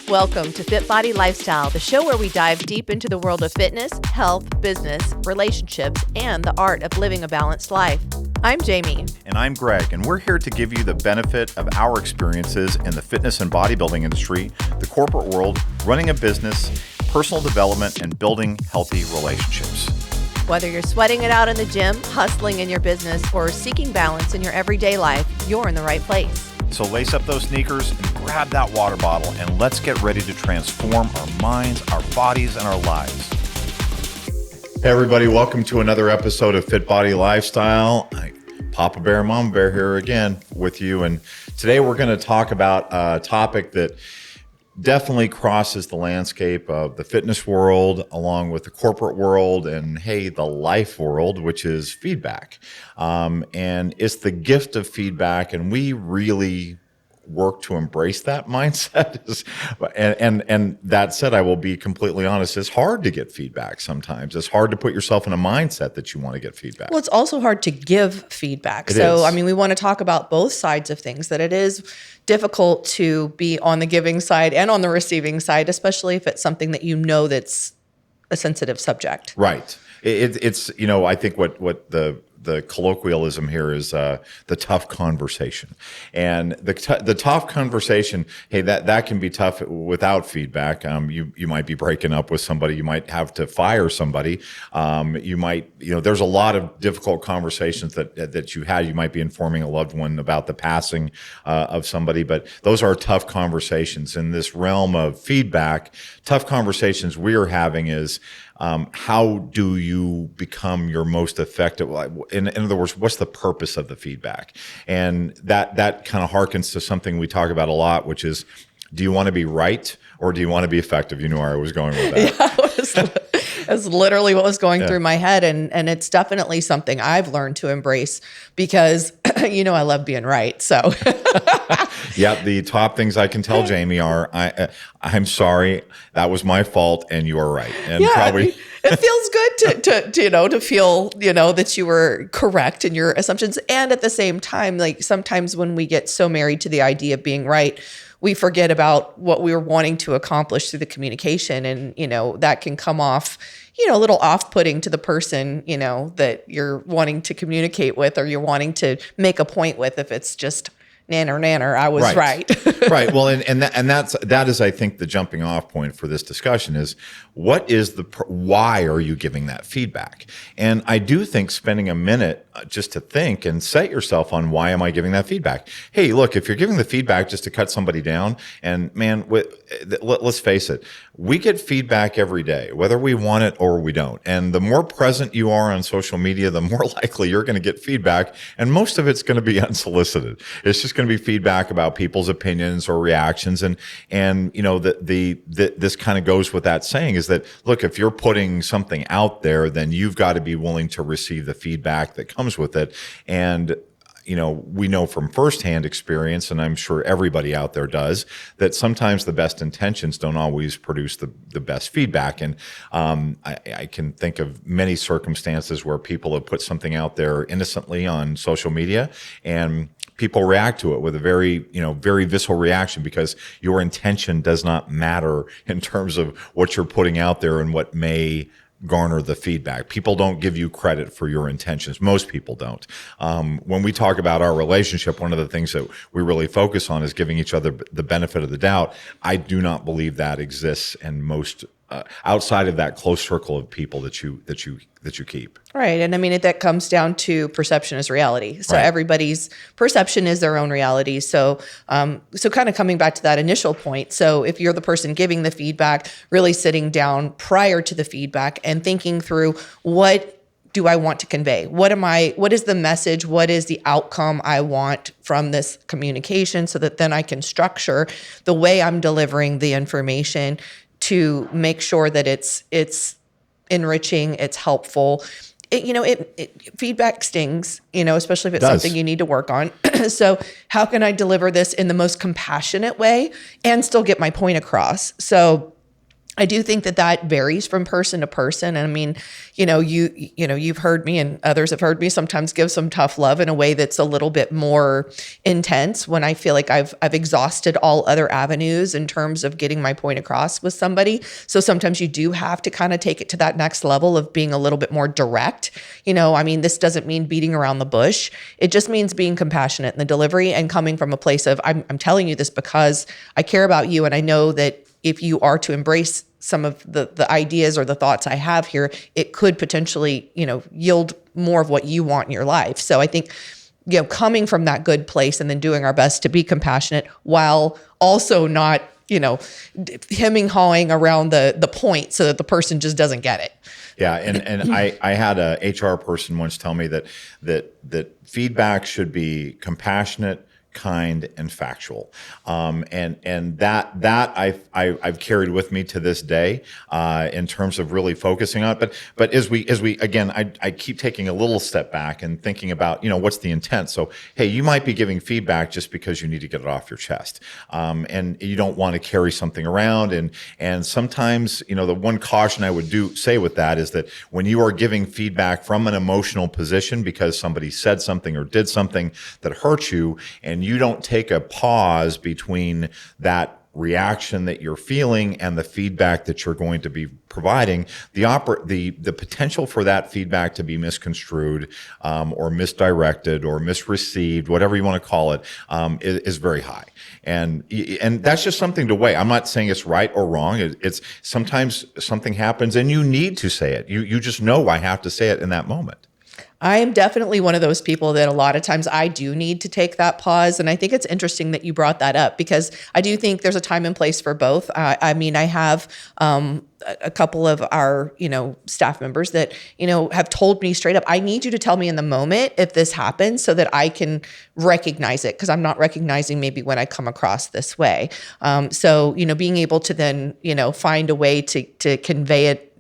Welcome to FitBody Lifestyle, the show where we dive deep into the world of fitness, health, business, relationships, and the art of living a balanced life. I'm Jamie. And I'm Greg, and we're here to give you the benefit of our experiences in the fitness and bodybuilding industry, the corporate world, running a business, personal development, and building healthy relationships. Whether you're sweating it out in the gym, hustling in your business, or seeking balance in your everyday life, you're in the right place. So lace up those sneakers and grab that water bottle, and let's get ready to transform our minds, our bodies, and our lives. Hey everybody, welcome to another episode of FitBody Lifestyle. Papa Bear, Mama Bear here again with you, and today we're going to talk about a topic that definitely crosses the landscape of the fitness world along with the corporate world and, hey, the life world, which is feedback. And it's the gift of feedback, and we really work to embrace that mindset. And that said, I will be completely honest, it's hard to get feedback sometimes. It's hard to put yourself in a mindset that you want to get feedback. Well, it's also hard to give feedback. We want to talk about both sides of things, that it is difficult to be on the giving side and on the receiving side, especially if it's something that you know that's a sensitive subject. Right. It's I think what the colloquialism here is the tough conversation. And the tough conversation, hey, that can be tough without feedback. You might be breaking up with somebody. You might have to fire somebody. You might, there's a lot of difficult conversations that you had. You might be informing a loved one about the passing of somebody, but those are tough conversations. In this realm of feedback, tough conversations we're having is, how do you become your most effective? In other words, what's the purpose of the feedback? And that kind of harkens to something we talk about a lot, which is, do you want to be right or do you want to be effective? You knew where I was going with that. Yeah, that's literally what was going through my head. And it's definitely something I've learned to embrace because, I love being right. So yeah, the top things I can tell Jamie are, I'm sorry, that was my fault, and you are right. And probably it feels good to feel, that you were correct in your assumptions. And at the same time, like sometimes when we get so married to the idea of being right, we forget about what we were wanting to accomplish through the communication. And, that can come off, a little off-putting to the person, that you're wanting to communicate with or you're wanting to make a point with if it's just nanner, I was right. Right. Well, that is, I think, the jumping off point for this discussion is why are you giving that feedback? And I do think spending a minute just to think and set yourself on why am I giving that feedback? Hey, look, if you're giving the feedback just to cut somebody down, and man, let's face it, we get feedback every day, whether we want it or we don't. And the more present you are on social media, the more likely you're going to get feedback. And most of it's going to be unsolicited. It's just going to be feedback about people's opinions or reactions. And this kind of goes with that saying is that, look, if you're putting something out there, then you've got to be willing to receive the feedback that comes with it. And we know from firsthand experience, and I'm sure everybody out there does, that sometimes the best intentions don't always produce the best feedback. And I can think of many circumstances where people have put something out there innocently on social media, and people react to it with a very visceral reaction because your intention does not matter in terms of what you're putting out there and what may garner the feedback. People don't give you credit for your intentions. Most people don't. When we talk about our relationship, one of the things that we really focus on is giving each other the benefit of the doubt. I do not believe that exists in most outside of that close circle of people that you keep. Right. And that comes down to perception is reality. So everybody's perception is their own reality. So kind of coming back to that initial point. So if you're the person giving the feedback, really sitting down prior to the feedback and thinking through, what do I want to convey? What is the message? What is the outcome I want from this communication so that then I can structure the way I'm delivering the information to make sure that it's enriching, it's helpful. Feedback stings, especially if it's something you need to work on. So how can I deliver this in the most compassionate way and still get my point across? So I do think that varies from person to person. And I mean, you've heard me and others have heard me sometimes give some tough love in a way that's a little bit more intense when I feel like I've exhausted all other avenues in terms of getting my point across with somebody. So sometimes you do have to kind of take it to that next level of being a little bit more direct. I mean, this doesn't mean beating around the bush. It just means being compassionate in the delivery and coming from a place of, I'm telling you this because I care about you. And I know that if you are to embrace some of the ideas or the thoughts I have here, it could potentially, yield more of what you want in your life. So I think, coming from that good place and then doing our best to be compassionate while also not, hemming hawing around the point so that the person just doesn't get it. Yeah, and I had a HR person once tell me that feedback should be compassionate, kind, and factual, and that I've carried with me to this day in terms of really focusing on it. But as we again, I keep taking a little step back and thinking about what's the intent. So hey, you might be giving feedback just because you need to get it off your chest, and you don't want to carry something around. And sometimes the one caution I would say with that is that when you are giving feedback from an emotional position because somebody said something or did something that hurt you, and you don't take a pause between that reaction that you're feeling and the feedback that you're going to be providing, the potential for that feedback to be misconstrued or misdirected or misreceived, whatever you want to call it, is very high. And that's just something to weigh. I'm not saying it's right or wrong. It's sometimes something happens and you need to say it. You just know I have to say it in that moment. I am definitely one of those people that a lot of times I do need to take that pause. And I think it's interesting that you brought that up because I do think there's a time and place for both. I mean, I have a couple of our, staff members that, have told me straight up, I need you to tell me in the moment if this happens so that I can recognize it because I'm not recognizing maybe when I come across this way. So, being able to then, find a way to convey it,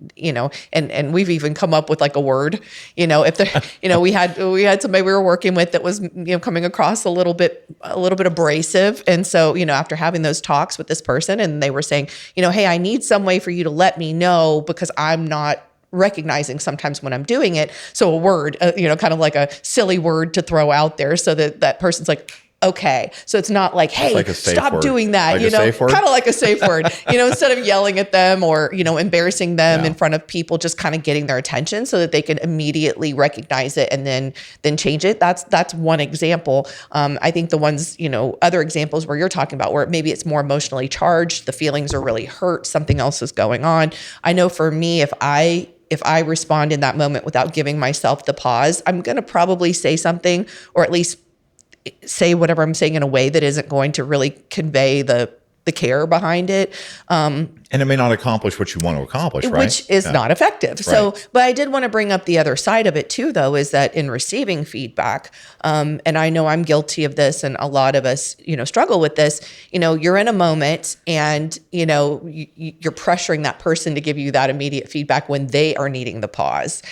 and we've even come up with like a word, if the, we had somebody we were working with that was, coming across a little bit abrasive. And so, after having those talks with this person and they were saying, hey, I need some way for you to let me know because I'm not recognizing sometimes when I'm doing it. So a word, kind of like a silly word to throw out there so that person's like, okay. So it's not like, hey, like stop doing that, like kind of like a safe word, instead of yelling at them or, embarrassing them in front of people, just kind of getting their attention so that they can immediately recognize it and then change it. That's one example. I think the ones, other examples where you're talking about where maybe it's more emotionally charged, the feelings are really hurt, something else is going on. I know for me, if I respond in that moment without giving myself the pause, I'm going to probably say something or at least say whatever I'm saying in a way that isn't going to really convey the care behind it. And it may not accomplish what you want to accomplish, right? Which is not effective. So, but I did want to bring up the other side of it too, though, is that in receiving feedback, and I know I'm guilty of this and a lot of us, struggle with this, you're in a moment and, you're pressuring that person to give you that immediate feedback when they are needing the pause.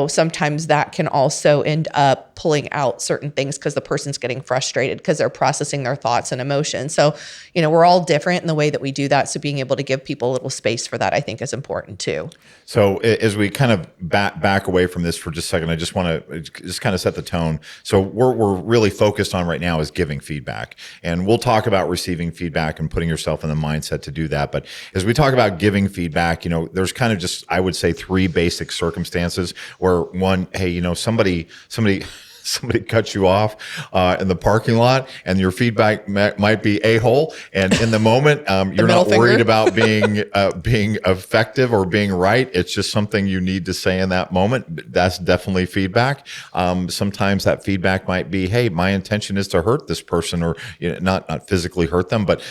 Sometimes that can also end up pulling out certain things because the person's getting frustrated because they're processing their thoughts and emotions. So, we're all different in the way that we do that. So being able to give people a little space for that, I think, is important too. So as we kind of back away from this for just a second, I just want to just kind of set the tone. So we're really focused on right now is giving feedback, and we'll talk about receiving feedback and putting yourself in the mindset to do that. But as we talk about giving feedback, there's kind of just, I would say, three basic circumstances where one, hey, somebody cuts you off in the parking lot and your feedback might be a-hole. And in the moment, you're not worried about being effective or being right. It's just something you need to say in that moment. That's definitely feedback. Sometimes that feedback might be, hey, my intention is to hurt this person or not physically hurt them, but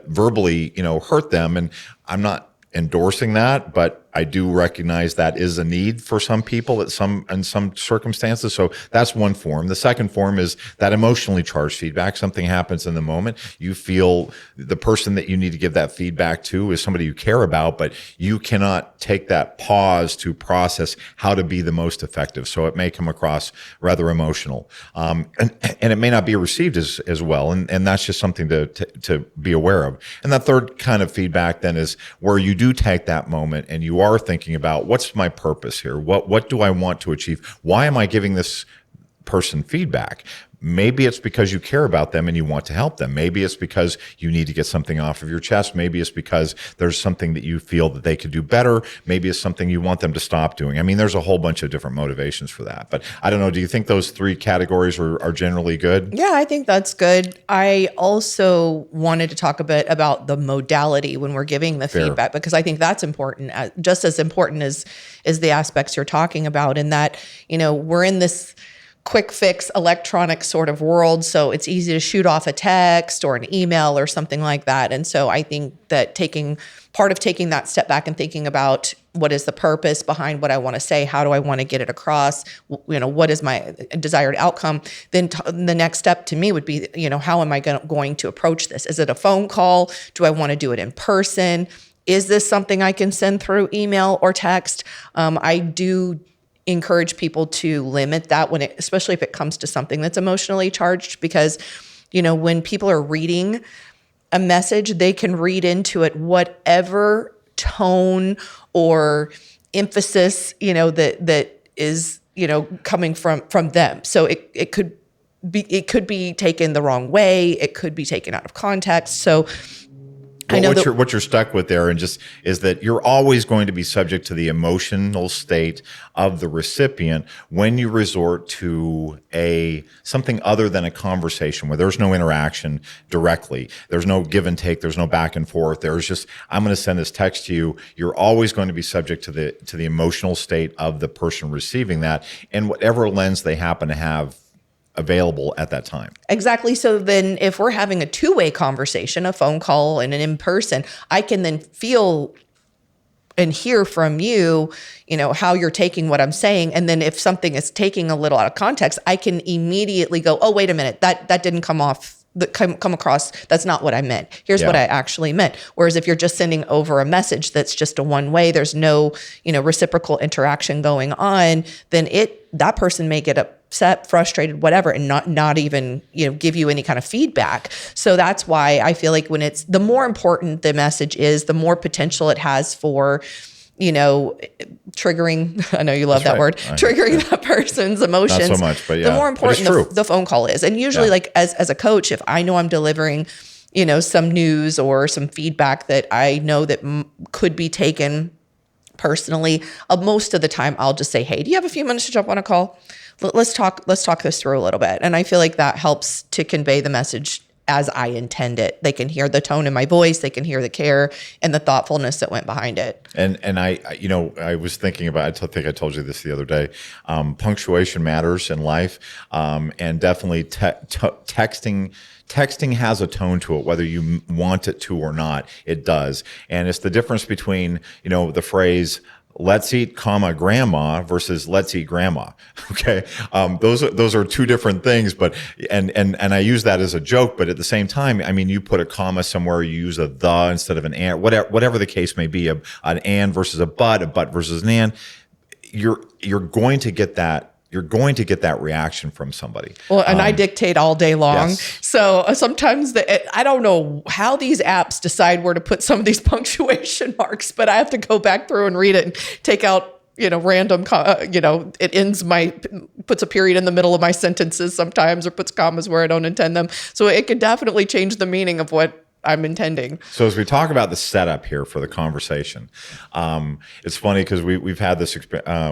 verbally, hurt them. And I'm not endorsing that, but I do recognize that is a need for some people in some circumstances. So that's one form. The second form is that emotionally charged feedback. Something happens in the moment. You feel the person that you need to give that feedback to is somebody you care about, but you cannot take that pause to process how to be the most effective. So it may come across rather emotional, and it may not be received as well. And that's just something to be aware of. And that third kind of feedback then is where you do take that moment and you are thinking about, what's my purpose here? What do I want to achieve? Why am I giving this person feedback? Maybe it's because you care about them and you want to help them. Maybe it's because you need to get something off of your chest. Maybe it's because there's something that you feel that they could do better. Maybe it's something you want them to stop doing. I mean, there's a whole bunch of different motivations for that. But I don't know, do you think those three categories are generally good? Yeah, I think that's good. I also wanted to talk a bit about the modality when we're giving the feedback, because I think that's important, just as important as the aspects you're talking about, in that, we're in this quick fix electronic sort of world. So it's easy to shoot off a text or an email or something like that. And so I think that taking that step back and thinking about what is the purpose behind what I want to say, how do I want to get it across, what is my desired outcome, then the next step to me would be, how am I going to approach this? Is it a phone call? Do I want to do it in person? Is this something I can send through email or text? I do encourage people to limit that especially if it comes to something that's emotionally charged, because, when people are reading a message, they can read into it whatever tone or emphasis, that is, coming from them. So it could be taken the wrong way. It could be taken out of context. So I know what you're stuck with there, and just is that you're always going to be subject to the emotional state of the recipient when you resort to something other than a conversation where there's no interaction directly. There's no give and take. There's no back and forth. There's just, I'm going to send this text to you. You're always going to be subject to the emotional state of the person receiving that, and whatever lens they happen to have available at that time. Exactly. So then if we're having a two-way conversation, a phone call and an in-person, I can then feel and hear from you, how you're taking what I'm saying. And then if something is taking a little out of context, I can immediately go, oh, wait a minute, that didn't come across. That's not what I meant. Here's what I actually meant. Whereas if you're just sending over a message that's just a one way, there's no, reciprocal interaction going on, then that person may get upset, frustrated, whatever, and not even, give you any kind of feedback. So that's why I feel like when it's the more important the message is, the more potential it has for, triggering, I know you love that word, triggering that person's emotions. Not so much, but yeah. The more important the phone call is. And usually like as a coach, if I know I'm delivering, some news or some feedback that I know that could be taken personally, most of the time I'll just say, hey, do you have a few minutes to jump on a call? Let's talk this through a little bit. And I feel like that helps to convey the message as I intend it. They can hear the tone in my voice. They can hear the care and the thoughtfulness that went behind it. And I was thinking about, I think I told you this the other day, punctuation matters in life. And definitely texting has a tone to it, whether you want it to or not, it does. And it's the difference between, the phrase, let's eat, grandma versus let's eat grandma. Okay. Those are two different things, but, and I use that as a joke, but at the same time, I mean, you put a comma somewhere, you use a the instead of an and, whatever the case may be, an and versus a but versus an and, you're going to get that. You're going to get that reaction from somebody. Well, and I dictate all day long. Yes. So sometimes I don't know how these apps decide where to put some of these punctuation marks, but I have to go back through and read it and take out, random, it puts a period in the middle of my sentences sometimes, or puts commas where I don't intend them. So it could definitely change the meaning of what I'm intending. So as we talk about the setup here for the conversation, it's funny because we've had this.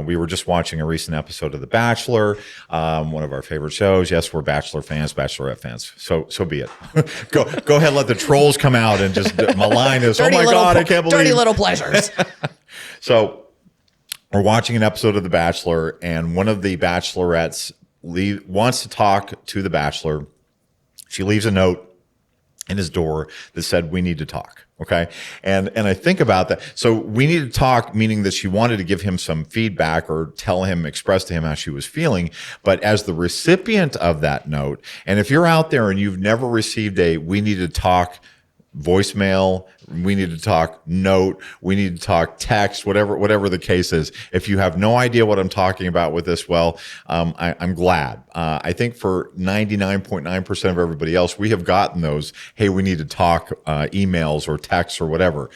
We were just watching a recent episode of The Bachelor, one of our favorite shows. Yes, we're Bachelor fans, Bachelorette fans. So be it. Go ahead, let the trolls come out and just malign us. Oh my God, I can't believe dirty little pleasures. So we're watching an episode of The Bachelor, and one of the bachelorettes wants to talk to the Bachelor. She leaves a note in his door that said, "We need to talk." Okay. And I think about that. So we need to talk, meaning that she wanted to give him some feedback or express to him how she was feeling. But as the recipient of that note, and if you're out there and you've never received we need to talk voicemail, we need to talk note, we need to talk text, whatever the case is. If you have no idea what I'm talking about with this, well, I'm glad. I think for 99.9% of everybody else, we have gotten those, hey, we need to talk emails or texts or whatever.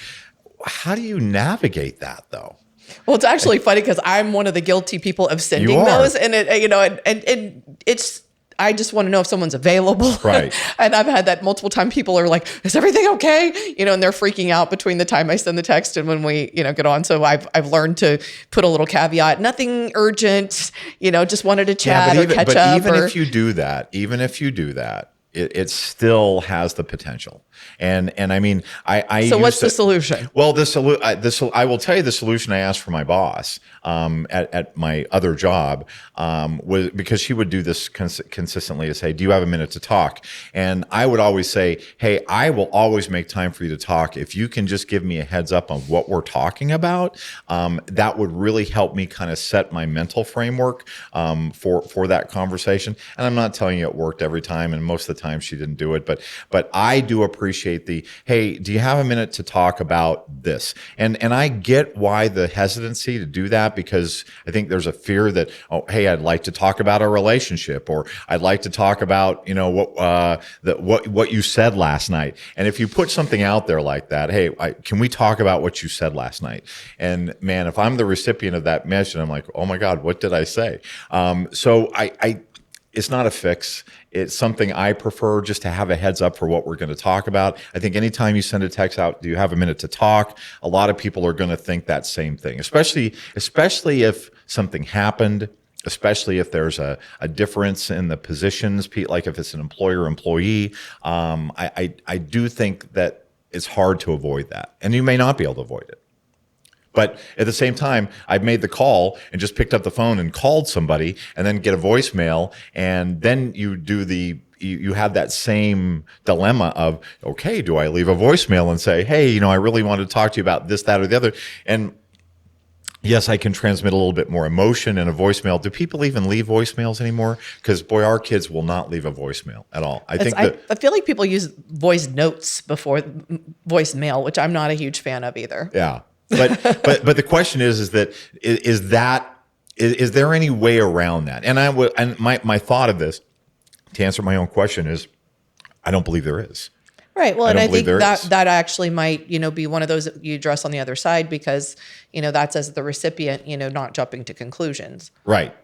How do you navigate that though? Well, it's actually funny because I'm one of the guilty people of sending those, and it's, I just want to know if someone's available. Right. And I've had that multiple times. People are like, is everything okay? And they're freaking out between the time I send the text and when we, get on. So I've learned to put a little caveat, nothing urgent, just wanted to chat or catch up. Even if you do that, it still has the potential. And I mean, So what's the solution? Well, I will tell you the solution I asked for my boss at my other job was because she would do this consistently to say, do you have a minute to talk? And I would always say, hey, I will always make time for you to talk. If you can just give me a heads up on what we're talking about, that would really help me kind of set my mental framework for that conversation. And I'm not telling you it worked every time, and most of the time she didn't do it, but I do appreciate hey, do you have a minute to talk about this? And I get why the hesitancy to do that, because I think there's a fear that, oh, hey, I'd like to talk about our relationship, or I'd like to talk about, what you said last night. And if you put something out there like that, hey, can we talk about what you said last night? And man, if I'm the recipient of that message, I'm like, oh my God, what did I say? So it's not a fix. It's something I prefer, just to have a heads up for what we're going to talk about. I think anytime you send a text out, do you have a minute to talk? A lot of people are going to think that same thing, especially if something happened, especially if there's a difference in the positions, like if it's an employer-employee. I do think that it's hard to avoid that, and you may not be able to avoid it. But at the same time, I've made the call and just picked up the phone and called somebody, and then get a voicemail, and then you have that same dilemma of, okay, do I leave a voicemail and say, hey, I really want to talk to you about this, that, or the other? And yes, I can transmit a little bit more emotion in a voicemail. Do people even leave voicemails anymore? Because boy, our kids will not leave a voicemail at all. I feel like people use voice notes before voicemail, which I'm not a huge fan of either. Yeah. But the question is there any way around that? And my thought of this, to answer my own question, is I don't believe there is. Right. Well, and I think that actually might, be one of those that you address on the other side, because, that's as the recipient, not jumping to conclusions. Right.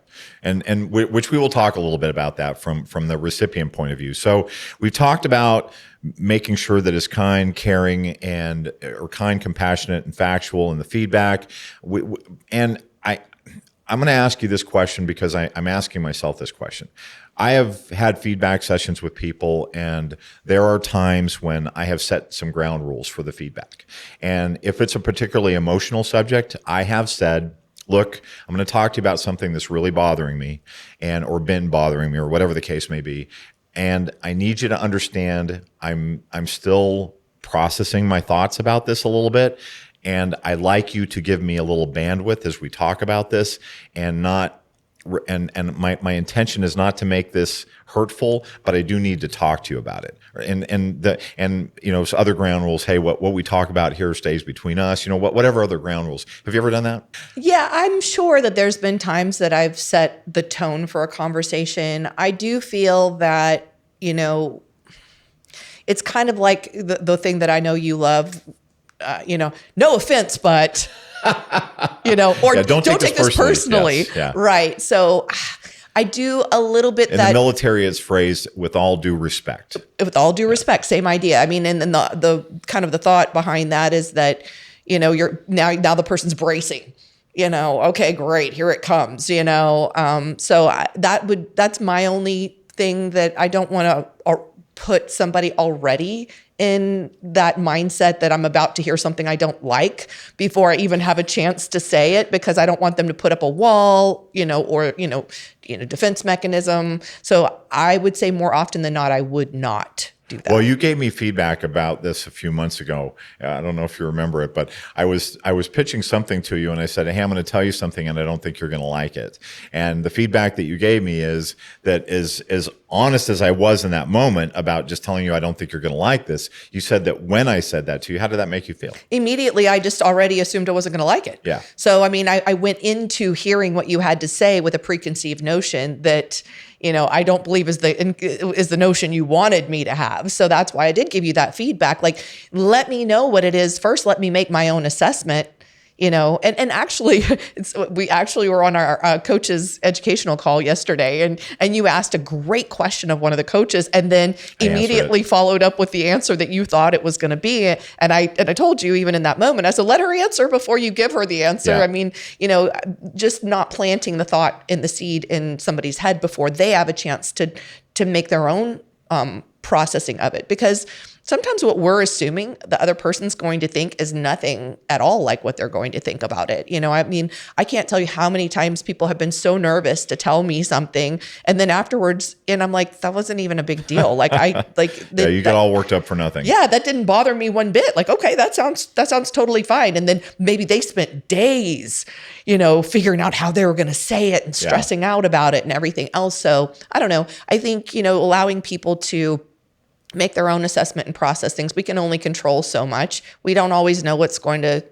And which we will talk a little bit about that from the recipient point of view. So we've talked about making sure that it's kind, caring, or kind, compassionate, and factual in the feedback. I'm going to ask you this question because I'm asking myself this question. I have had feedback sessions with people, and there are times when I have set some ground rules for the feedback. And if it's a particularly emotional subject, I have said, look, I'm going to talk to you about something that's really bothering me or been bothering me, or whatever the case may be. And I need you to understand I'm still processing my thoughts about this a little bit. And I'd like you to give me a little bandwidth as we talk about this, and not and my intention is not to make this hurtful, but I do need to talk to you about it. So other ground rules. Hey, what we talk about here stays between us. Whatever other ground rules. Have you ever done that? Yeah, I'm sure that there's been times that I've set the tone for a conversation. I do feel that it's kind of like the thing that I know you love. No offense, but. Don't take this personally. Yes, yeah. Right. So I do a little bit in the military, it's phrased with all due respect. With all due respect, same idea. I mean, and the kind of the thought behind that is that, you're now the person's bracing, okay, great, here it comes, so that's my only thing, that I don't want to put somebody already in that mindset that I'm about to hear something I don't like before I even have a chance to say it, because I don't want them to put up a wall, or defense mechanism. So I would say more often than not, I would not do that. Well, you gave me feedback about this a few months ago. I don't know if you remember it, but I was pitching something to you, and I said, "Hey, I'm going to tell you something, and I don't think you're going to like it." And the feedback that you gave me is that is as honest as I was in that moment about just telling you I don't think you're going to like this. You said that when I said that to you, how did that make you feel? Immediately, I just already assumed I wasn't going to like it. Yeah. So, I mean, I went into hearing what you had to say with a preconceived notion that, I don't believe is the notion you wanted me to have. So that's why I did give you that feedback. Like, let me know what it is first. Let me make my own assessment. And actually, we actually were on our coach's educational call yesterday, and you asked a great question of one of the coaches, and then immediately followed up with the answer that you thought it was going to be. And I told you, even in that moment, I said, let her answer before you give her the answer. Yeah. I mean, just not planting the thought in the seed in somebody's head before they have a chance to make their own processing of it, because sometimes what we're assuming the other person's going to think is nothing at all like what they're going to think about it. I mean, I can't tell you how many times people have been so nervous to tell me something, and then afterwards, and I'm like, that wasn't even a big deal. Like Yeah, you got all worked up for nothing. Yeah, that didn't bother me one bit. Like, okay, that sounds totally fine. And then maybe they spent days, figuring out how they were going to say it and stressing out about it and everything else. So I don't know. I think, allowing people to make their own assessment and process things. We can only control so much. We don't always know what's going to,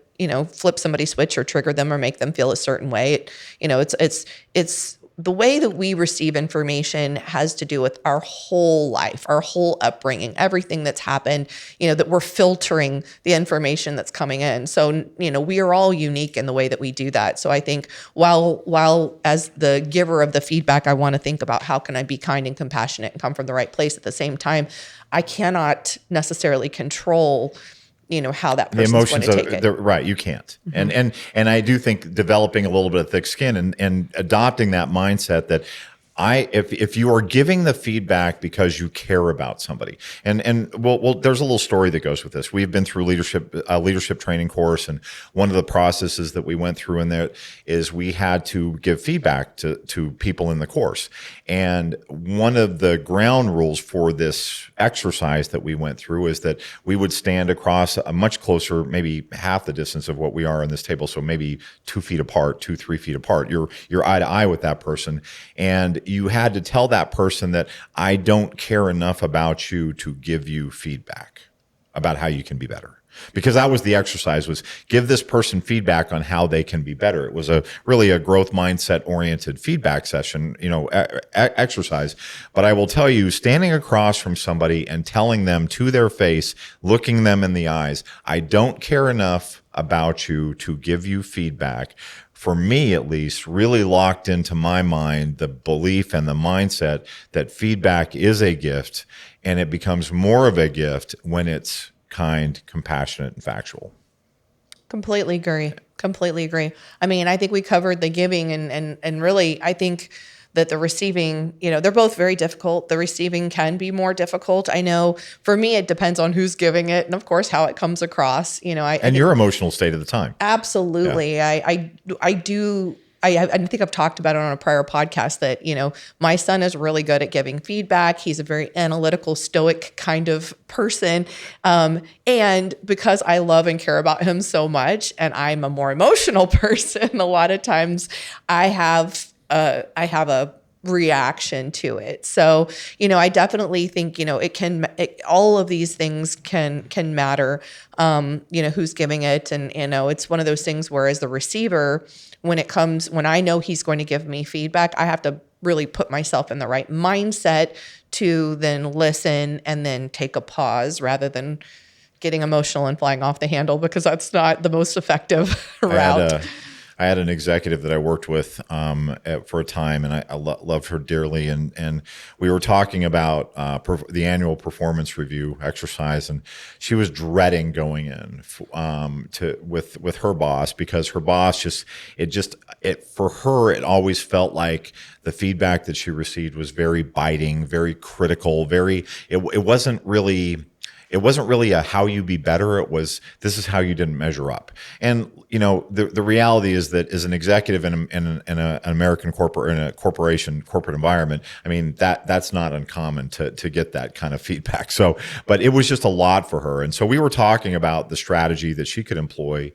flip somebody's switch or trigger them or make them feel a certain way. It's the way that we receive information has to do with our whole life, our whole upbringing, everything that's happened, that we're filtering the information that's coming in. So, we are all unique in the way that we do that. So I think while as the giver of the feedback, I want to think about how can I be kind and compassionate and come from the right place. At the same time, I cannot necessarily control how that person's the emotions going to take it. Right, you can't. Mm-hmm. And I do think developing a little bit of thick skin and adopting that mindset that if you are giving the feedback because you care about somebody, and well, there's a little story that goes with this. We've been through leadership training course, and one of the processes that we went through in there is we had to give feedback to people in the course. And one of the ground rules for this exercise that we went through is that we would stand across a much closer, maybe half the distance of what we are on this table, so maybe 2 feet apart, 2-3 feet apart. You're eye to eye with that person, and you had to tell that person that I don't care enough about you to give you feedback about how you can be better. Because that was the exercise, was give this person feedback on how they can be better. It was really a growth mindset oriented feedback session, exercise. But I will tell you, standing across from somebody and telling them to their face, looking them in the eyes, I don't care enough about you to give you feedback, for me at least, really locked into my mind the belief and the mindset that feedback is a gift, and it becomes more of a gift when it's kind, compassionate, and factual. Completely agree. I mean, I think we covered the giving and really, I think that the receiving, they're both very difficult. The receiving can be more difficult. I know for me, it depends on who's giving it and of course how it comes across, and your emotional state at the time. Absolutely. Yeah. I think I've talked about it on a prior podcast that, my son is really good at giving feedback. He's a very analytical, stoic kind of person. And because I love and care about him so much, and I'm a more emotional person, a lot of times I have a reaction to it. So, I definitely think, all of these things can matter, who's giving it. And, it's one of those things where as the receiver, when I know he's going to give me feedback, I have to really put myself in the right mindset to then listen and then take a pause rather than getting emotional and flying off the handle, because that's not the most effective route. I had an executive that I worked with for a time, and I loved her dearly. And we were talking about the annual performance review exercise, and she was dreading going in with her boss, because her boss for her, it always felt like the feedback that she received was very biting, very critical, it wasn't really. it wasn't really a how you be better. It was, this is how you didn't measure up. And, the reality is that as an executive in an American corporate environment, I mean, that's not uncommon to get that kind of feedback. So, but it was just a lot for her. And so we were talking about the strategy that she could employ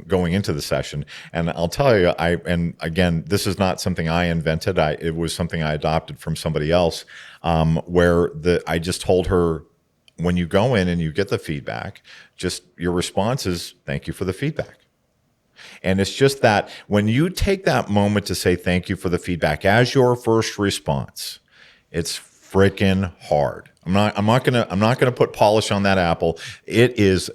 going into the session. And I'll tell you, and again, this is not something I invented. It was something I adopted from somebody else, where I just told her, when you go in and you get the feedback, just your response is, thank you for the feedback. And it's just that when you take that moment to say thank you for the feedback as your first response, it's freaking hard. I'm not gonna put polish on that apple. It is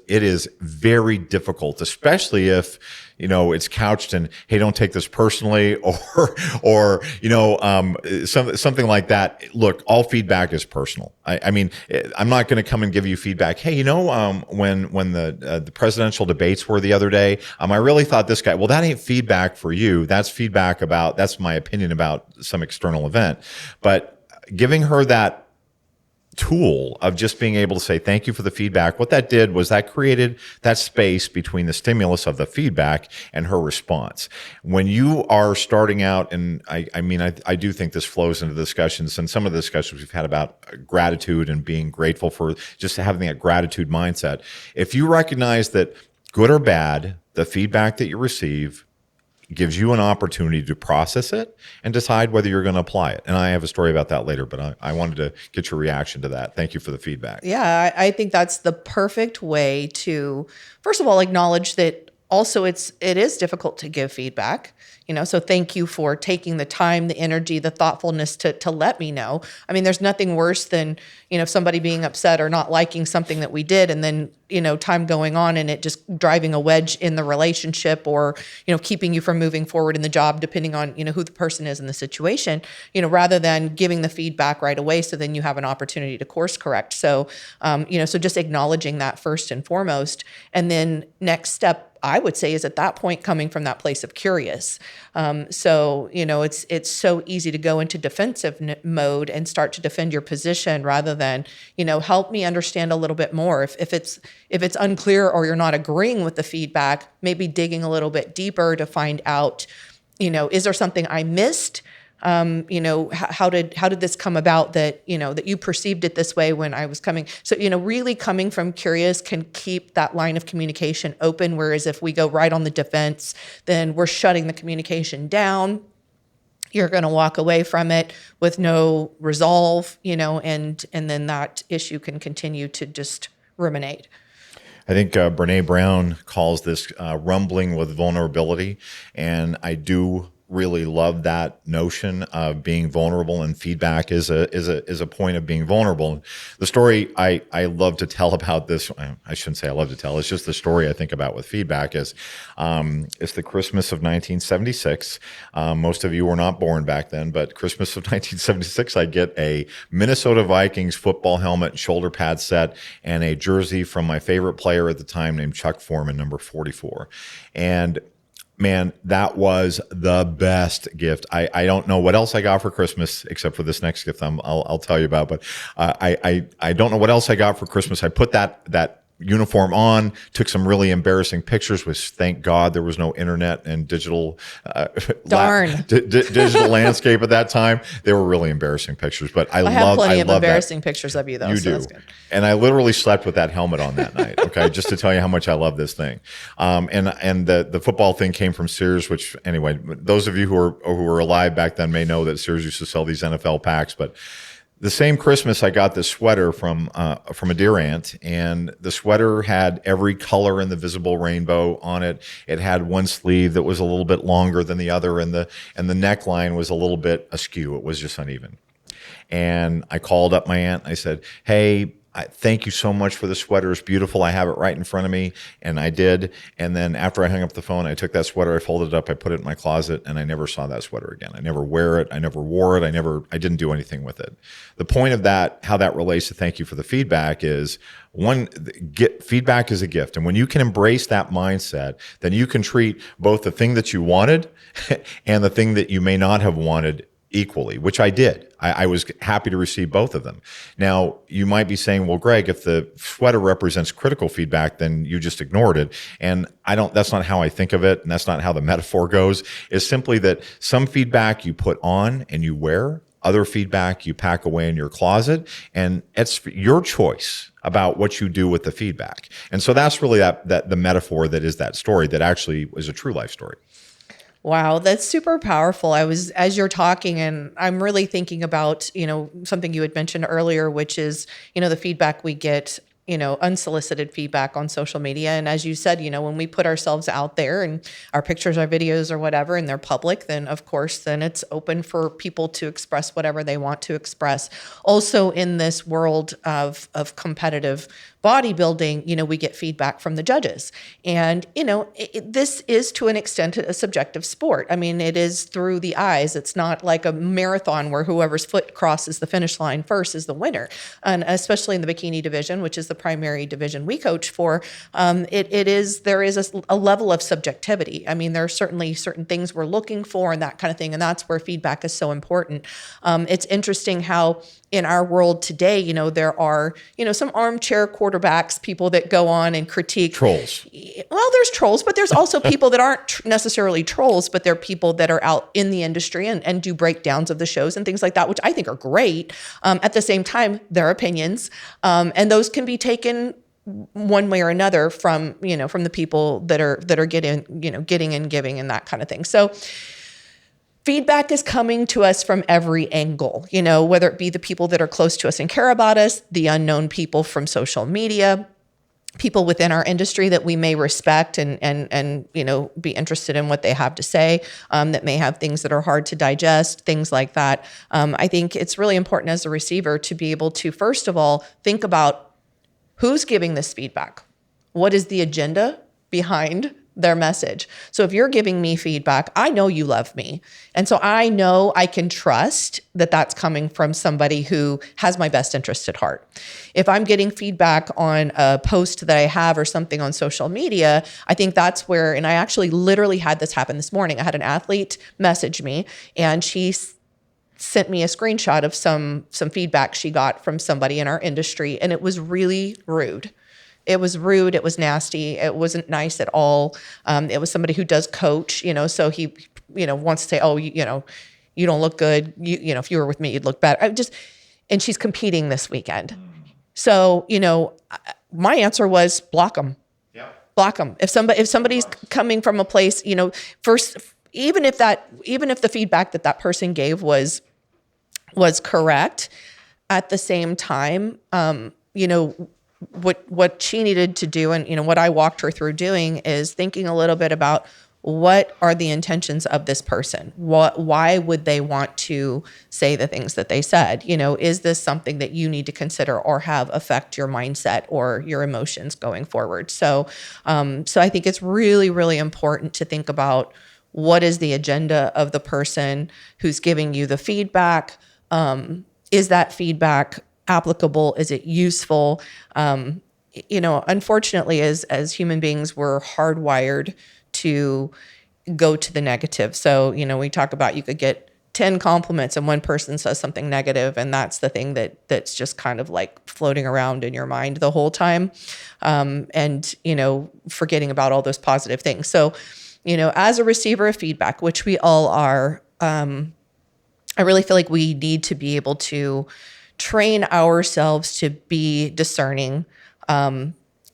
very difficult, especially if it's couched in, hey, don't take this personally, or something like that. Look, all feedback is personal. I mean, I'm not going to come and give you feedback. Hey, when the presidential debates were the other day, I really thought this guy. Well, that ain't feedback for you. That's feedback that's my opinion about some external event. But giving her that tool of just being able to say thank you for the feedback, what that did was that created that space between the stimulus of the feedback and her response. When you are starting out, and I do think this flows into discussions, and some of the discussions we've had about gratitude and being grateful for just having that gratitude mindset. If you recognize that, good or bad, the feedback that you receive gives you an opportunity to process it and decide whether you're going to apply it. And I have a story about that later, but I wanted to get your reaction to that. Thank you for the feedback. Yeah, I think that's the perfect way to, first of all, acknowledge that also it is difficult to give feedback. So thank you for taking the time, the energy, the thoughtfulness to let me know. I mean, there's nothing worse than, somebody being upset or not liking something that we did, and then, time going on and it just driving a wedge in the relationship, or, keeping you from moving forward in the job, depending on, who the person is in the situation, rather than giving the feedback right away. So then you have an opportunity to course correct. So, so just acknowledging that first and foremost. And then next step, I would say, is at that point coming from that place of curious. So, it's so easy to go into defensive mode and start to defend your position rather than, help me understand a little bit more. If it's unclear or you're not agreeing with the feedback, maybe digging a little bit deeper to find out, is there something I missed? How did this come about that you perceived it this way when I was coming? So, really coming from curious can keep that line of communication open. Whereas if we go right on the defense, then we're shutting the communication down. You're going to walk away from it with no resolve, and then that issue can continue to just ruminate. I think Brene Brown calls this rumbling with vulnerability, and I do really love that notion of being vulnerable, and feedback is a point of being vulnerable. The story I love to tell about this, I shouldn't say I love to tell, it's just the story I think about with feedback is, it's the Christmas of 1976. Most of you were not born back then, but Christmas of 1976, I get a Minnesota Vikings football helmet, shoulder pad set, and a jersey from my favorite player at the time named Chuck Foreman, number 44. And man, that was the best gift. I don't know what else I got for Christmas except for this next gift I'll tell you about, but I don't know what else I got for Christmas. I put that uniform on, took some really embarrassing pictures, which thank God there was no internet and digital digital landscape at that time. They were really embarrassing pictures, but I have plenty of embarrassing pictures of you though. You so do. That's good. And I literally slept with that helmet on that night. Okay. Just to tell you how much I love this thing. And the football thing came from Sears, which anyway, those of you who were alive back then may know that Sears used to sell these NFL packs, but the same Christmas, I got this sweater from a dear aunt, and the sweater had every color in the visible rainbow on it. It had one sleeve that was a little bit longer than the other, and the neckline was a little bit askew. It was just uneven. And I called up my aunt. I said, "Hey, thank you so much for the sweater. It's beautiful. I have it right in front of me." And I did. And then after I hung up the phone, I took that sweater, I folded it up, I put it in my closet, and I never saw that sweater again. I never wear it. I never wore it. I didn't do anything with it. The point of that, how that relates to thank you for the feedback is, feedback is a gift. And when you can embrace that mindset, then you can treat both the thing that you wanted and the thing that you may not have wanted equally, which I did. I was happy to receive both of them. Now, you might be saying, well, Greg, if the sweater represents critical feedback, then you just ignored it. And that's not how I think of it. And that's not how the metaphor goes. It's simply that some feedback you put on and you wear, other feedback you pack away in your closet, and it's your choice about what you do with the feedback. And so that's really that the metaphor that is that story that actually is a true life story. Wow, that's super powerful. As you're talking, and I'm really thinking about, something you had mentioned earlier, which is, the feedback we get, unsolicited feedback on social media. And as you said, when we put ourselves out there and our pictures, our videos or whatever, and they're public, then of course, then it's open for people to express whatever they want to express. Also in this world of competitive bodybuilding, we get feedback from the judges. And, this is to an extent a subjective sport. I mean, it is through the eyes. It's not like a marathon where whoever's foot crosses the finish line first is the winner. And especially in the bikini division, which is the primary division we coach for, there is a level of subjectivity. I mean, there are certainly certain things we're looking for and that kind of thing. And that's where feedback is so important. It's interesting how in our world today, there are, some armchair quarterbacks, people that go on and critique. Trolls. Well, there's trolls, but there's also people that aren't necessarily trolls, but they're people that are out in the industry and do breakdowns of the shows and things like that, which I think are great. At the same time, their opinions, and those can be taken one way or another from the people that are getting and giving and that kind of thing. So feedback is coming to us from every angle, whether it be the people that are close to us and care about us, the unknown people from social media, people within our industry that we may respect and be interested in what they have to say, that may have things that are hard to digest, things like that. I think it's really important as a receiver to be able to, first of all, think about who's giving this feedback. What is the agenda behind their message? So if you're giving me feedback, I know you love me. And so I know I can trust that that's coming from somebody who has my best interest at heart. If I'm getting feedback on a post that I have or something on social media, I think that's where, and I actually literally had this happen this morning. I had an athlete message me and she sent me a screenshot of some feedback she got from somebody in our industry. And it was really rude. It was rude. It was nasty. It wasn't nice at all. It was somebody who does coach, so he, wants to say, oh, you don't look good. If you were with me, you'd look better. And she's competing this weekend. So, my answer was block them. Yeah. Block them. If somebody's coming from a place, first, even if the feedback that person gave was correct, at the same time, what she needed to do and what I walked her through doing is thinking a little bit about what are the intentions of this person? Why would they want to say the things that they said? Is this something that you need to consider or have affect your mindset or your emotions going forward? So I think it's really, really important to think about what is the agenda of the person who's giving you the feedback. Is that feedback applicable? Is it useful? Unfortunately, as human beings, we're hardwired to go to the negative. So, we talk about you could get 10 compliments and one person says something negative, and that's the thing that's just kind of like floating around in your mind the whole time. And forgetting about all those positive things. So, as a receiver of feedback, which we all are, I really feel like we need to be able to train ourselves to be discerning.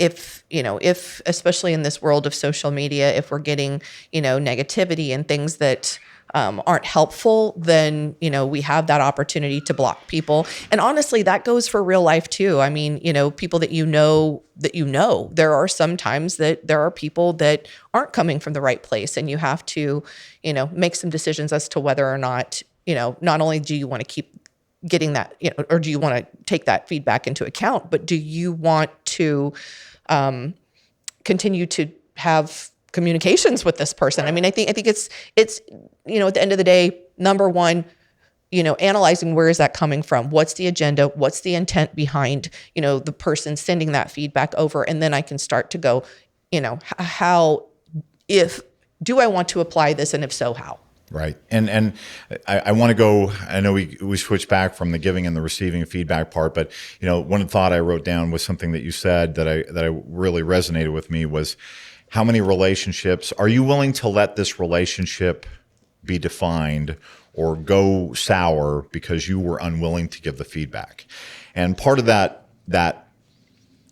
If especially in this world of social media, if we're getting, negativity and things that aren't helpful, then, we have that opportunity to block people. And honestly, that goes for real life too. I mean, people that there are some times that there are people that aren't coming from the right place, and you have to, make some decisions as to whether or not, not only do you want to keep getting that, or do you want to take that feedback into account, but do you want to continue to have communications with this person? I mean, I think it's at the end of the day, number one, analyzing where is that coming from? What's the agenda? What's the intent behind, the person sending that feedback over? And then I can start to go, do I want to apply this? And if so, how? Right. And I want to go, I know we switched back from the giving and the receiving feedback part, but one thought I wrote down was something that you said that I really resonated with me was how many relationships are you willing to let this relationship be defined or go sour because you were unwilling to give the feedback? And part of that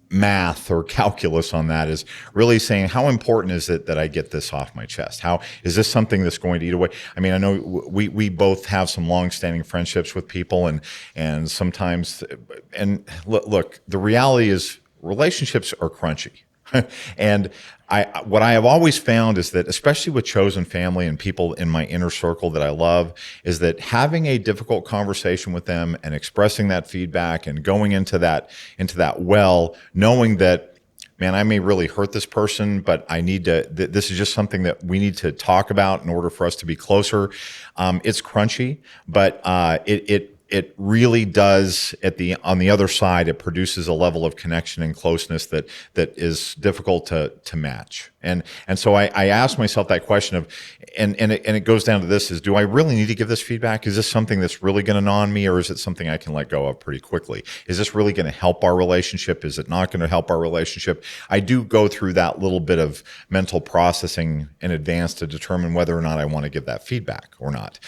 math or calculus on that is really saying, how important is it that I get this off my chest? How is this something that's going to eat away? I mean, I know we both have some longstanding friendships with people, and sometimes, and look, the reality is relationships are crunchy. And what I have always found is that, especially with chosen family and people in my inner circle that I love, is that having a difficult conversation with them and expressing that feedback and going into that well, knowing that, man, I may really hurt this person, but I need to, this is just something that we need to talk about in order for us to be closer. It's crunchy, but it really does on the other side, it produces a level of connection and closeness that is difficult to match. And so I asked myself that question of, and it goes down to this is, do I really need to give this feedback? Is this something that's really going to gnaw on me, or is it something I can let go of pretty quickly? Is this really going to help our relationship? Is it not going to help our relationship? I do go through that little bit of mental processing in advance to determine whether or not I want to give that feedback or not.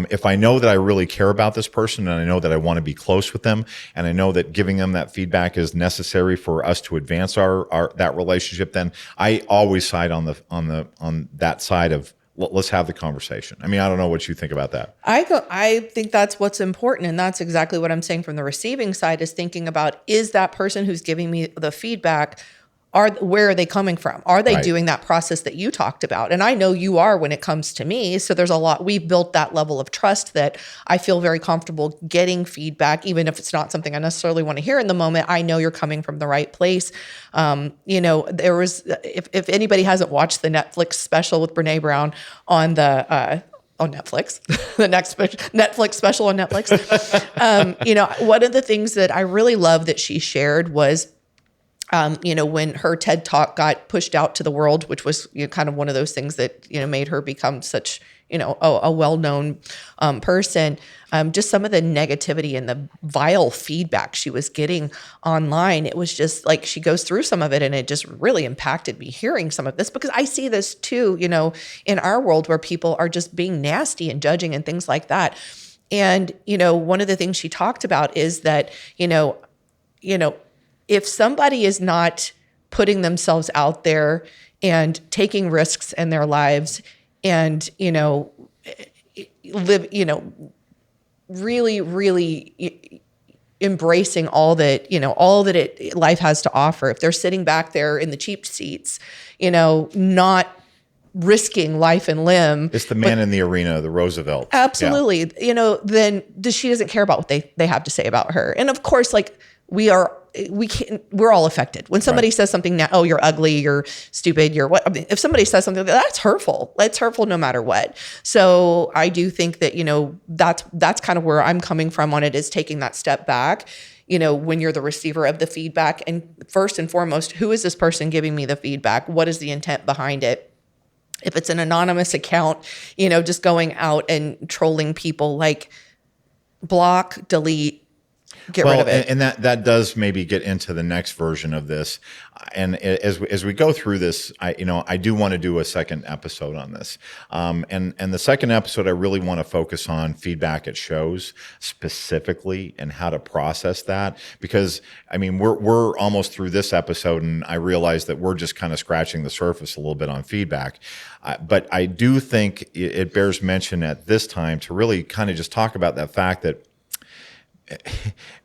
If I know that I really care about this person and I know that I want to be close with them, and I know that giving them that feedback is necessary for us to advance our that relationship, then I always side on that side of, let's have the conversation. I mean, I don't know what you think about that. I think that's what's important. And that's exactly what I'm saying from the receiving side, is thinking about, is that person who's giving me the feedback, where are they coming from? Are they doing that process that you talked about? And I know you are when it comes to me. So there's a lot, we've built that level of trust that I feel very comfortable getting feedback, even if it's not something I necessarily want to hear in the moment. I know you're coming from the right place. There was, if anybody hasn't watched the Netflix special with Brene Brown on on Netflix, the next Netflix special on Netflix. One of the things that I really love that she shared was, when her TED Talk got pushed out to the world, which was kind of one of those things that, made her become such, a well-known person, just some of the negativity and the vile feedback she was getting online. It was just like, she goes through some of it, and it just really impacted me hearing some of this, because I see this too, in our world, where people are just being nasty and judging and things like that. And, one of the things she talked about is that, if somebody is not putting themselves out there and taking risks in their lives and, really, really embracing all that life has to offer, if they're sitting back there in the cheap seats, not risking life and limb. It's the man in the arena, the Roosevelt. Absolutely. Yeah. Then she doesn't care about what they have to say about her. And of course, we're all affected. When somebody says something now, oh, you're ugly, you're stupid, you're what? I mean, if somebody says something, that's hurtful. It's hurtful no matter what. So I do think that, that's kind of where I'm coming from on it, is taking that step back, when you're the receiver of the feedback. And first and foremost, who is this person giving me the feedback? What is the intent behind it? If it's an anonymous account, just going out and trolling people, like, block, delete, get rid of it. And that does maybe get into the next version of this. And as we go through this, I do want to do a second episode on this. And the second episode, I really want to focus on feedback at shows specifically and how to process that. Because, I mean, we're almost through this episode, and I realize that we're just kind of scratching the surface a little bit on feedback. But I do think it bears mention at this time to really kind of just talk about that fact that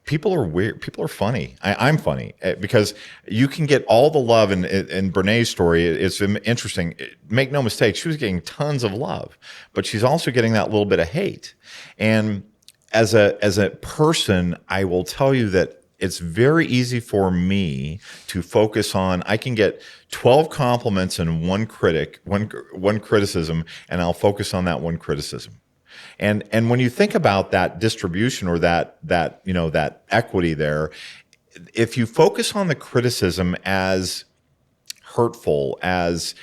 people are weird. People are funny. I'm funny because you can get all the love. And in Brene's story, it's interesting. Make no mistake, she was getting tons of love, but she's also getting that little bit of hate. And as a person, I will tell you that it's very easy for me to focus on, I can get 12 compliments and one criticism, and I'll focus on that one criticism. And when you think about that distribution or that equity there, if you focus on the criticism as hurtful, as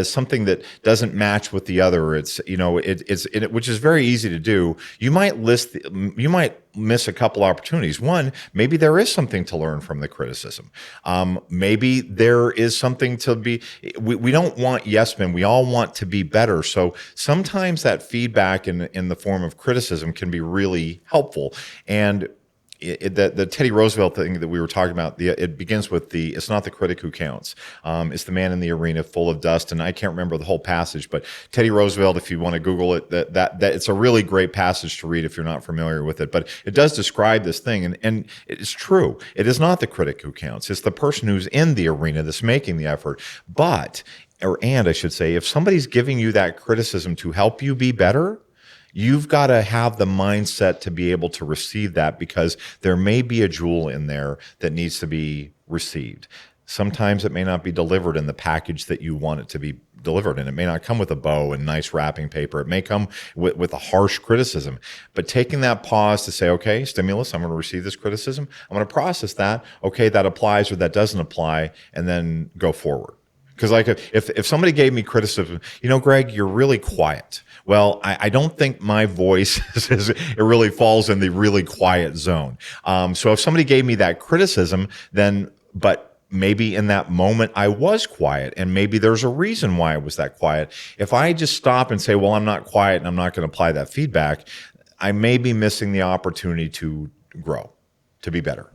something that doesn't match with the other. It's, which is very easy to do. You might miss a couple opportunities. One, maybe there is something to learn from the criticism. Maybe there is something to be, we don't want yes men. We all want to be better. So sometimes that feedback in the form of criticism can be really helpful. And the Teddy Roosevelt thing that we were talking about, it begins with it's not the critic who counts. It's the man in the arena full of dust. And I can't remember the whole passage, but Teddy Roosevelt, if you want to Google it, that it's a really great passage to read if you're not familiar with it. But it does describe this thing. And it's true. It is not the critic who counts. It's the person who's in the arena that's making the effort. And I should say, if somebody's giving you that criticism to help you be better, you've got to have the mindset to be able to receive that, because there may be a jewel in there that needs to be received. Sometimes it may not be delivered in the package that you want it to be delivered in. It may not come with a bow and nice wrapping paper. It may come with a harsh criticism. But taking that pause to say, okay, stimulus, I'm going to receive this criticism. I'm going to process that. Okay, that applies or that doesn't apply, and then go forward. Because like if somebody gave me criticism, Greg, you're really quiet. Well, I don't think my voice it really falls in the really quiet zone. So if somebody gave me that criticism, but maybe in that moment I was quiet, and maybe there's a reason why I was that quiet. If I just stop and say, well, I'm not quiet and I'm not going to apply that feedback, I may be missing the opportunity to grow, to be better.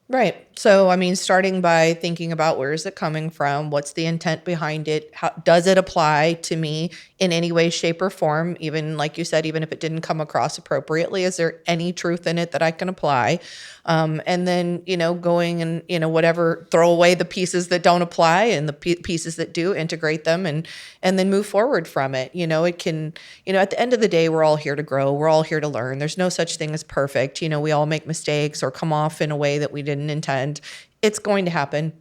Right. So, starting by thinking about where is it coming from? What's the intent behind it? How does it apply to me in any way, shape, or form? Even like you said, even if it didn't come across appropriately, is there any truth in it that I can apply? And then, going and, whatever, throw away the pieces that don't apply, and the pieces that do, integrate them, and then move forward from it. It can, at the end of the day, we're all here to grow. We're all here to learn. There's no such thing as perfect. We all make mistakes or come off in a way that we didn't intend. It's going to happen.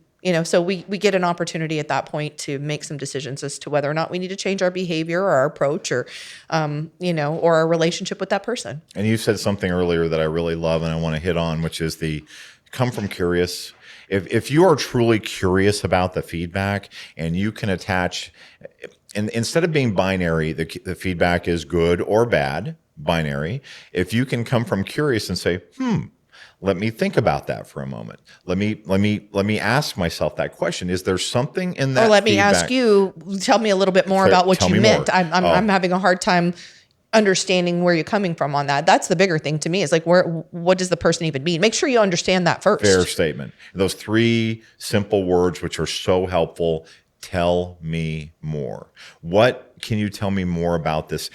So we get an opportunity at that point to make some decisions as to whether or not we need to change our behavior or our approach, or, or our relationship with that person. And you said something earlier that I really love and I want to hit on, which is the come from curious. If you are truly curious about the feedback, and you can attach, and instead of being binary, the feedback is good or bad, binary. If you can come from curious and say, let me think about that for a moment. Let me ask myself that question. Is there something in that? Or let me feedback? ask you. Tell me a little bit more about what you meant. I'm having a hard time understanding where you're coming from on that. That's the bigger thing to me. Is like, what does the person even mean? Make sure you understand that first. Fair statement. Those 3 simple words, which are so helpful. Tell me more. What can you tell me more about this?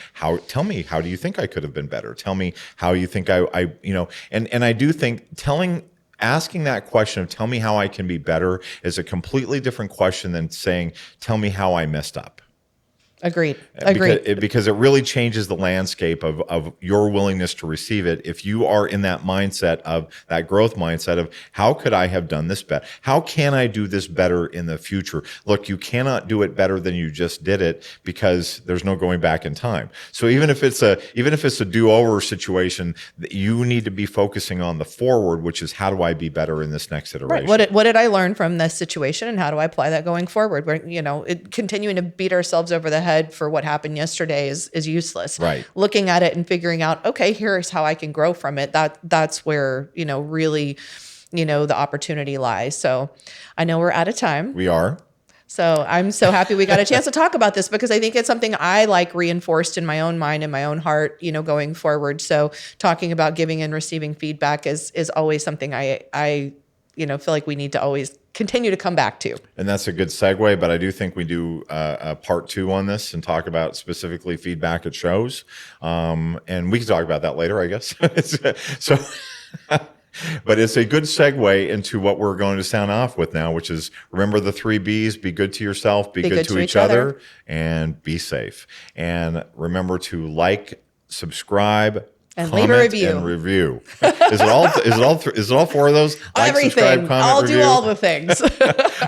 Tell me, how do you think I could have been better? Tell me how you think and I do think asking that question of tell me how I can be better is a completely different question than saying, tell me how I messed up. Agreed. Because it really changes the landscape of your willingness to receive it. If you are in that mindset of that growth mindset of how could I have done this better? How can I do this better in the future? Look, you cannot do it better than you just did it, because there's no going back in time. So even if it's a do-over situation, you need to be focusing on the forward, which is how do I be better in this next iteration? Right. What did I learn from this situation, and how do I apply that going forward? Where, continuing to beat ourselves over the head for what happened yesterday is useless. Right. Looking at it and figuring out, okay, here's how I can grow from it. That's where, really, the opportunity lies. So I know we're out of time. We are. So I'm so happy we got a chance to talk about this, because I think it's something I like reinforced in my own mind and my own heart, going forward. So talking about giving and receiving feedback is always something I feel like we need to always continue to come back to. And that's a good segue, but I do think we do a part 2 on this and talk about specifically feedback at shows. And we can talk about that later, I guess. But it's a good segue into what we're going to sound off with now, which is remember the 3 B's: be good to yourself, be good to each other, and be safe. And remember to like, subscribe, and leave a review. And review. Is it all 4 of those? Like, everything. Subscribe, comment, I'll review? do all the things.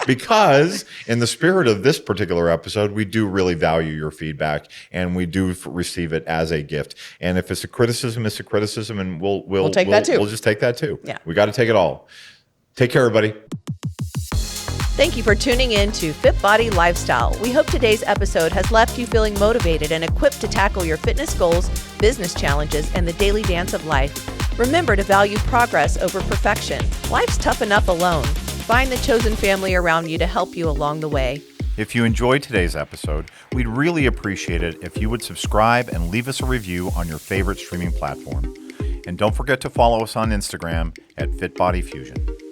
Because in the spirit of this particular episode, we do really value your feedback, and we do receive it as a gift. And if it's a criticism, it's a criticism, and we'll take that too. We'll just take that too. Yeah. We got to take it all. Take care, everybody. Thank you for tuning in to FitBody Lifestyle. We hope today's episode has left you feeling motivated and equipped to tackle your fitness goals, business challenges, and the daily dance of life. Remember to value progress over perfection. Life's tough enough alone. Find the chosen family around you to help you along the way. If you enjoyed today's episode, we'd really appreciate it if you would subscribe and leave us a review on your favorite streaming platform. And don't forget to follow us on Instagram at FitBody Fusion.